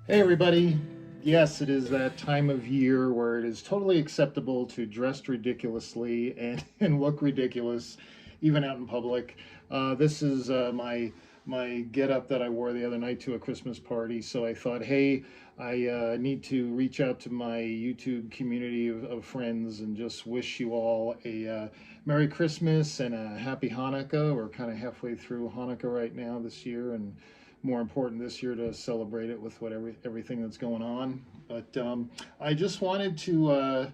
Hey everybody. Yes, it is that time of year where it is totally acceptable to dress ridiculously and, and look ridiculous, even out in public. This is my get up that I wore the other night to a Christmas party. So I thought, hey, I need to reach out to my YouTube community of friends and just wish you all a Merry Christmas and a Happy Hanukkah. We're kind of halfway through Hanukkah right now this year, and more important this year to celebrate it with everything that's going on. But I just wanted to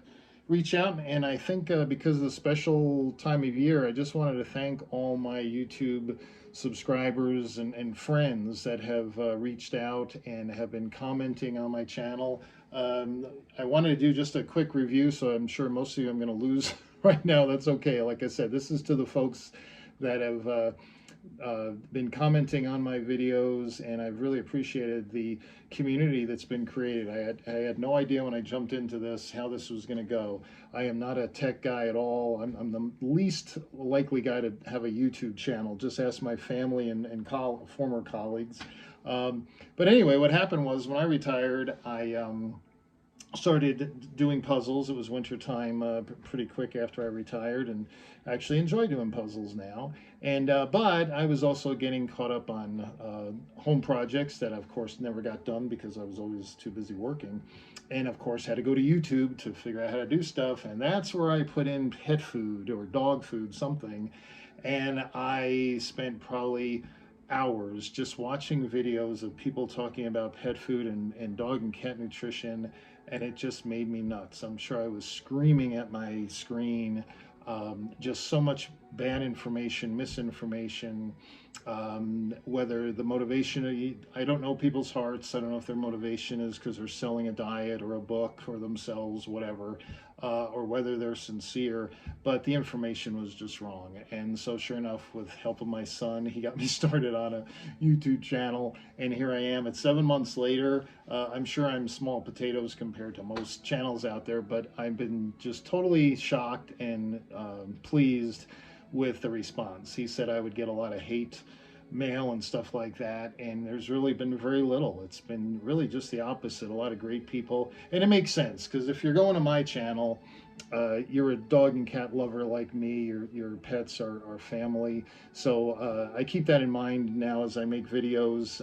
reach out, and I think because of the special time of year, I just wanted to thank all my YouTube subscribers and friends that have reached out and have been commenting on my channel. I wanted to do just a quick review, so I'm sure most of you I'm going to lose right now. That's okay. Like I said, this is to the folks that have been commenting on my videos, and I've really appreciated the community that's been created. I had no idea when I jumped into this how this was going to go. I am not a tech guy at all. I'm the least likely guy to have a YouTube channel. Just ask my family and former colleagues. But anyway, what happened was when I retired, I started doing puzzles. It was winter time pretty quick after I retired, and I actually enjoy doing puzzles now. And but I was also getting caught up on home projects that, of course, never got done because I was always too busy working. And of course, had to go to YouTube to figure out how to do stuff. And that's where I put in pet food or dog food, something. And I spent probably hours just watching videos of people talking about pet food and dog and cat nutrition, and it just made me nuts. I'm sure I was screaming at my screen. Just so much bad information, misinformation, whether the motivation, I don't know people's hearts. I don't know if their motivation is because they're selling a diet or a book or themselves, whatever, or whether they're sincere, but the information was just wrong. And so sure enough, with help of my son, he got me started on a YouTube channel, and here I am at 7 months later. I'm sure I'm small potatoes compared to most channels out there, but I've been just totally shocked and pleased with the response. He said I would get a lot of hate mail and stuff like that, and there's really been very little. It's been really just the opposite. A lot of great people, and it makes sense because if you're going to my channel, you're a dog and cat lover like me. Your pets are family. So I keep that in mind now as I make videos.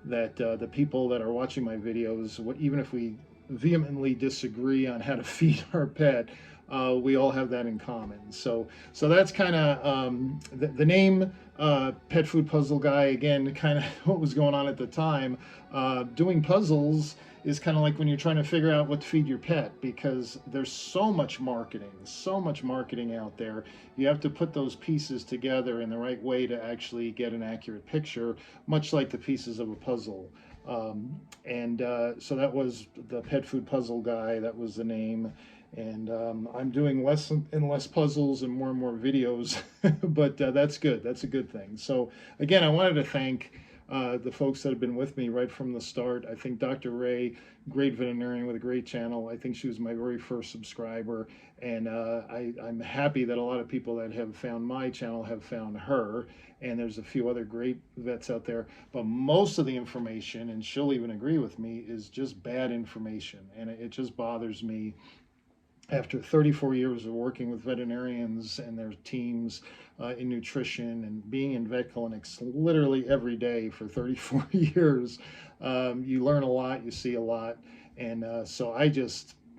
That the people that are watching my videos, even if we vehemently disagree on how to feed our pet, we all have that in common. So that's kind of the name Pet Food Puzzle Guy. Again, kind of what was going on at the time. Doing puzzles is kind of like when you're trying to figure out what to feed your pet, because there's so much marketing out there. You have to put those pieces together in the right way to actually get an accurate picture, much like the pieces of a puzzle. And so that was the Pet Food Puzzle Guy. That was the name. And I'm doing less and less puzzles and more videos, but that's good. That's a good thing. So again, I wanted to thank the folks that have been with me right from the start. I think Dr. Ray, great veterinarian with a great channel. I think she was my very first subscriber, and I'm happy that a lot of people that have found my channel have found her. And there's a few other great vets out there, but most of the information, and she'll even agree with me, is just bad information, and it just bothers me after 34 years of working with veterinarians and their teams in nutrition and being in vet clinics literally every day for 34 years. You learn a lot, you see a lot, and so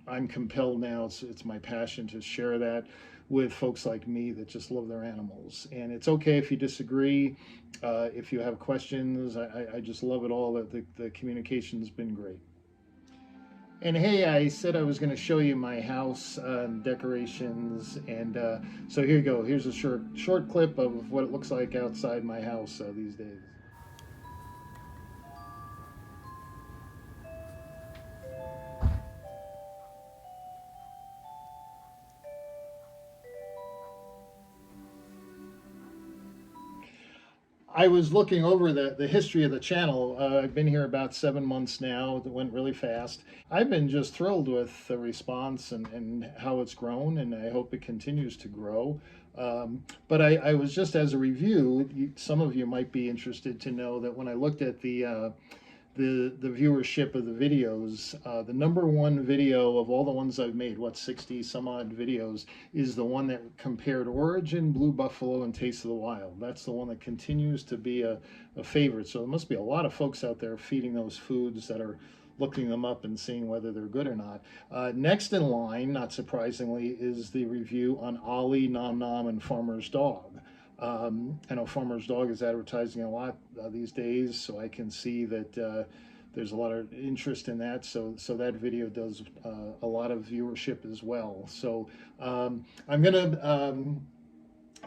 I'm compelled now. It's my passion to share that with folks like me that just love their animals. And it's okay if you disagree, if you have questions. I just love it all. That the communication's been great. And hey, I said I was going to show you my house decorations, and so here you go. Here's a short clip of what it looks like outside my house these days. I was looking over the history of the channel. I've been here about 7 months now. It went really fast. I've been just thrilled with the response and how it's grown, and I hope it continues to grow. But I was just as a review, some of you might be interested to know that when I looked at the viewership of the videos. The number one video of all the ones I've made, what, 60 some odd videos, is the one that compared Origin, Blue Buffalo, and Taste of the Wild. That's the one that continues to be a favorite. So there must be a lot of folks out there feeding those foods that are looking them up and seeing whether they're good or not. Next in line, not surprisingly, is the review on Ollie, Nom Nom, and Farmer's Dog. I know Farmer's Dog is advertising a lot these days, so I can see that there's a lot of interest in that. So that video does a lot of viewership as well. So I'm gonna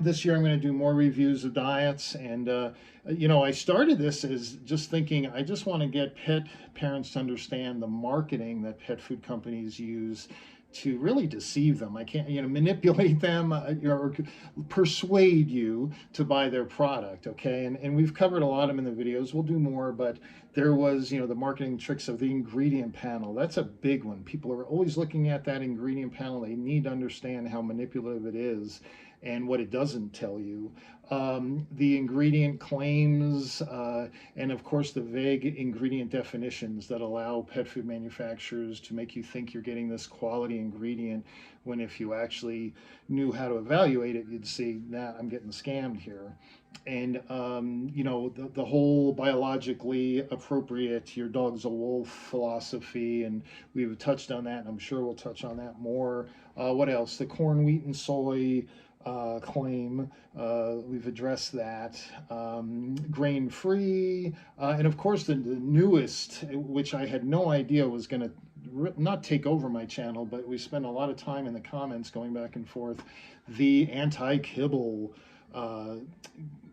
this year I'm going to do more reviews of diets, and I started this as just thinking I just want to get pet parents to understand the marketing that pet food companies use to really deceive them. I can't, manipulate them or persuade you to buy their product. Okay, and we've covered a lot of them in the videos. We'll do more, but there was, the marketing tricks of the ingredient panel. That's a big one. People are always looking at that ingredient panel. They need to understand how manipulative it is and what it doesn't tell you. The ingredient claims, and of course the vague ingredient definitions that allow pet food manufacturers to make you think you're getting this quality ingredient, when if you actually knew how to evaluate it, you'd see, nah, I'm getting scammed here. And the whole biologically appropriate, your dog's a wolf philosophy, and we've touched on that, and I'm sure we'll touch on that more. What else? The corn, wheat, and soy claim, we've addressed that. Grain free, and of course the newest, which I had no idea was going to not take over my channel, but we spent a lot of time in the comments going back and forth, the anti-kibble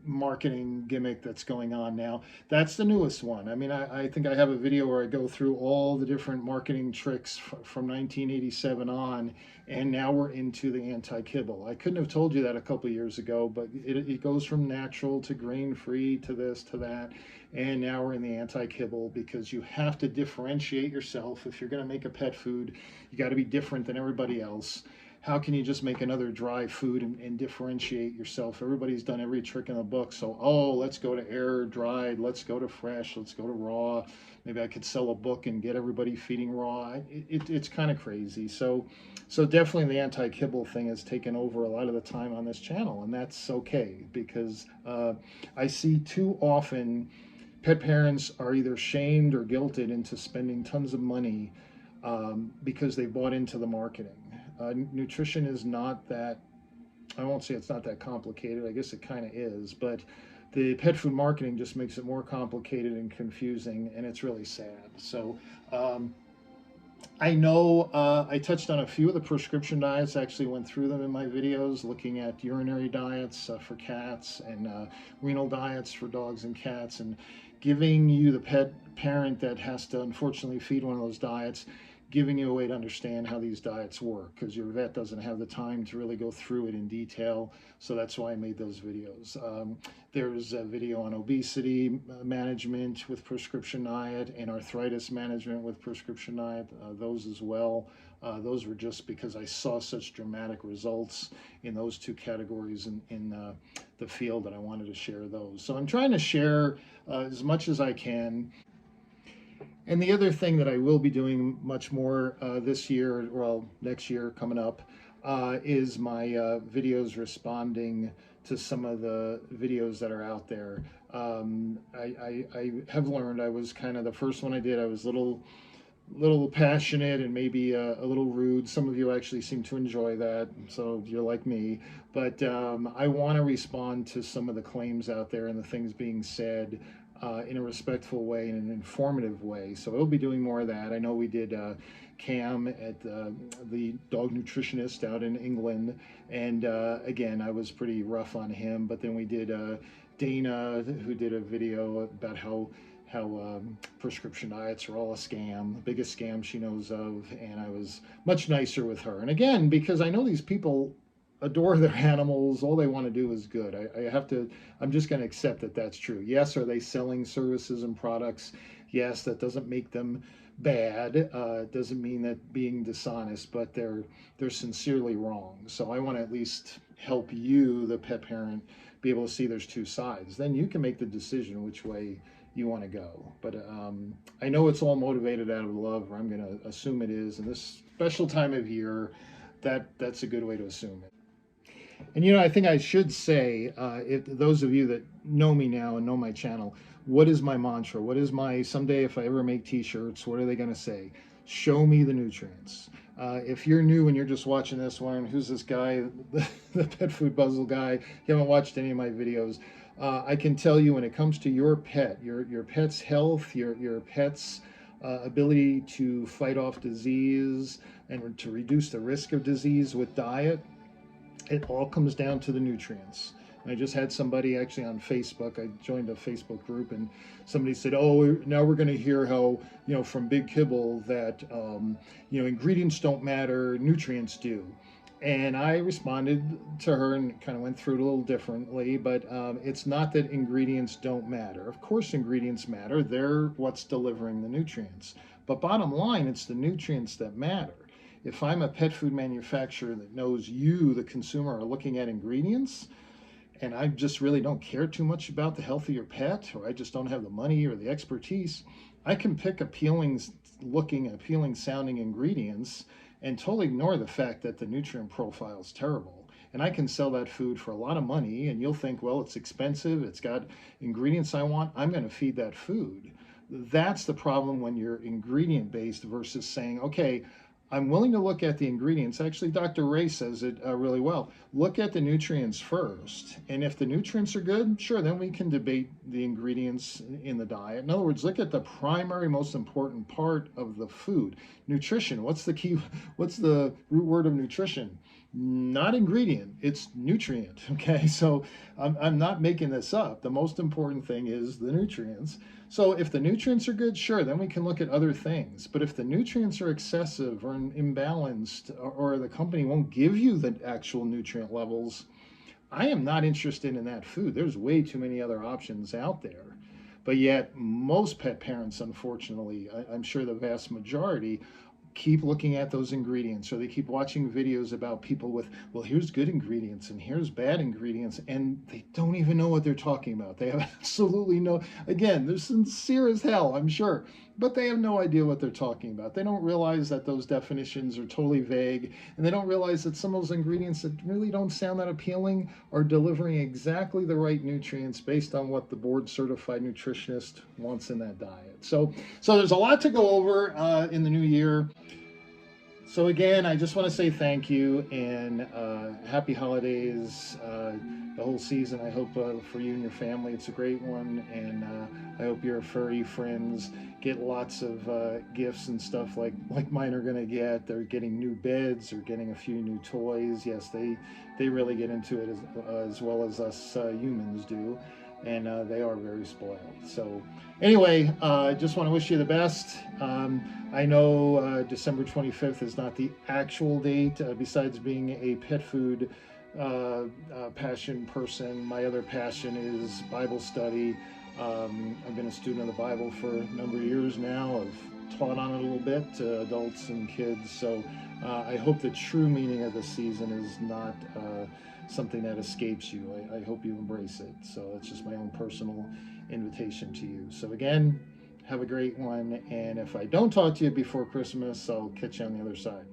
marketing gimmick that's going on now. That's the newest one. I mean, I think I have a video where I go through all the different marketing tricks from 1987 on, and now we're into the anti-kibble. I couldn't have told you that a couple years ago, but it goes from natural to grain-free to this to that, and now we're in the anti-kibble, because you have to differentiate yourself. If you're going to make a pet food, you got to be different than everybody else. How can you just make another dry food and differentiate yourself? Everybody's done every trick in the book. So, let's go to air dried, let's go to fresh, let's go to raw. Maybe I could sell a book and get everybody feeding raw. It's kind of crazy. So definitely the anti-kibble thing has taken over a lot of the time on this channel, and that's okay, because I see too often pet parents are either shamed or guilted into spending tons of money because they bought into the marketing. Nutrition is not that, I won't say it's not that complicated, I guess it kind of is, but the pet food marketing just makes it more complicated and confusing, and it's really sad. So I know I touched on a few of the prescription diets, actually went through them in my videos, looking at urinary diets for cats and renal diets for dogs and cats, and giving you, the pet parent that has to unfortunately feed one of those diets, giving you a way to understand how these diets work, because your vet doesn't have the time to really go through it in detail. So that's why I made those videos. There's a video on obesity management with prescription diet and arthritis management with prescription diet, those as well. Those were just because I saw such dramatic results in those two categories in the field that I wanted to share those. So I'm trying to share as much as I can. And the other thing that I will be doing much more this year, well, next year coming up, is my videos responding to some of the videos that are out there. I have learned, I was kind of, the first one I did, I was a little passionate and maybe a little rude. Some of you actually seem to enjoy that, so you're like me. But I want to respond to some of the claims out there and the things being said in a respectful way and an informative way. So we'll be doing more of that. I know we did Cam at the dog nutritionist out in England, and again, I was pretty rough on him. But then we did Dana, who did a video about how prescription diets are all a scam, the biggest scam she knows of, and I was much nicer with her. And again, because I know these people adore their animals, all they want to do is good. I'm just going to accept that that's true. Yes, are they selling services and products? Yes, that doesn't make them bad. It doesn't mean that being dishonest, but they're sincerely wrong. So I want to at least help you, the pet parent, be able to see there's two sides. Then you can make the decision which way you want to go. But I know it's all motivated out of love, or I'm going to assume it is. And this special time of year, that's a good way to assume it. And I think I should say, if those of you that know me now and know my channel, what is my mantra? What is my, someday if I ever make t-shirts, what are they going to say? Show me the nutrients. If you're new and you're just watching this one, who's this guy, the Pet Food Puzzle guy, you haven't watched any of my videos, I can tell you when it comes to your pet, your pet's health, your pet's ability to fight off disease and to reduce the risk of disease with diet, it all comes down to the nutrients. And I just had somebody actually on Facebook. I joined a Facebook group, and somebody said, "Oh, now we're going to hear how from Big Kibble that ingredients don't matter, nutrients do." And I responded to her and kind of went through it a little differently. But it's not that ingredients don't matter. Of course, ingredients matter. They're what's delivering the nutrients. But bottom line, it's the nutrients that matter. If I'm a pet food manufacturer that knows you, the consumer, are looking at ingredients, and I just really don't care too much about the health of your pet, or I just don't have the money or the expertise, I can pick appealing looking, appealing sounding ingredients and totally ignore the fact that the nutrient profile is terrible. And I can sell that food for a lot of money, and you'll think, well, it's expensive, it's got ingredients I want, I'm going to feed that food. That's the problem when you're ingredient based versus saying, okay, I'm willing to look at the ingredients. Actually, Dr. Ray says it really well. Look at the nutrients first. And if the nutrients are good, sure, then we can debate the ingredients in the diet. In other words, look at the primary, most important part of the food. Nutrition. What's the key? What's the root word of nutrition? Not ingredient, it's nutrient. Okay, so I'm not making this up. The most important thing is the nutrients. So if the nutrients are good, sure, then we can look at other things. But if the nutrients are excessive or imbalanced, or the company won't give you the actual nutrient levels, I am not interested in that food. There's way too many other options out there. But yet most pet parents, unfortunately, I'm sure the vast majority, keep looking at those ingredients, or they keep watching videos about people with, well, here's good ingredients and here's bad ingredients, and they don't even know what they're talking about. They have absolutely no, again, they're sincere as hell, I'm sure, but they have no idea what they're talking about. They don't realize that those definitions are totally vague, and they don't realize that some of those ingredients that really don't sound that appealing are delivering exactly the right nutrients based on what the board certified nutritionist wants in that diet. So there's a lot to go over in the new year. So again, I just want to say thank you, and happy holidays, the whole season. I hope for you and your family it's a great one, and I hope your furry friends get lots of gifts and stuff like mine are going to get. They're getting new beds, or getting a few new toys. Yes, they really get into it as well as us humans do. And they are very spoiled. So anyway, I just want to wish you the best. I know December 25th is not the actual date. Besides being a pet food passion person, my other passion is Bible study. I've been a student of the Bible for a number of years now. I've taught on it a little bit to adults and kids. So I hope the true meaning of the season is not something that escapes you. I hope you embrace it. So it's just my own personal invitation to you. So again, have a great one. And if I don't talk to you before Christmas, I'll catch you on the other side.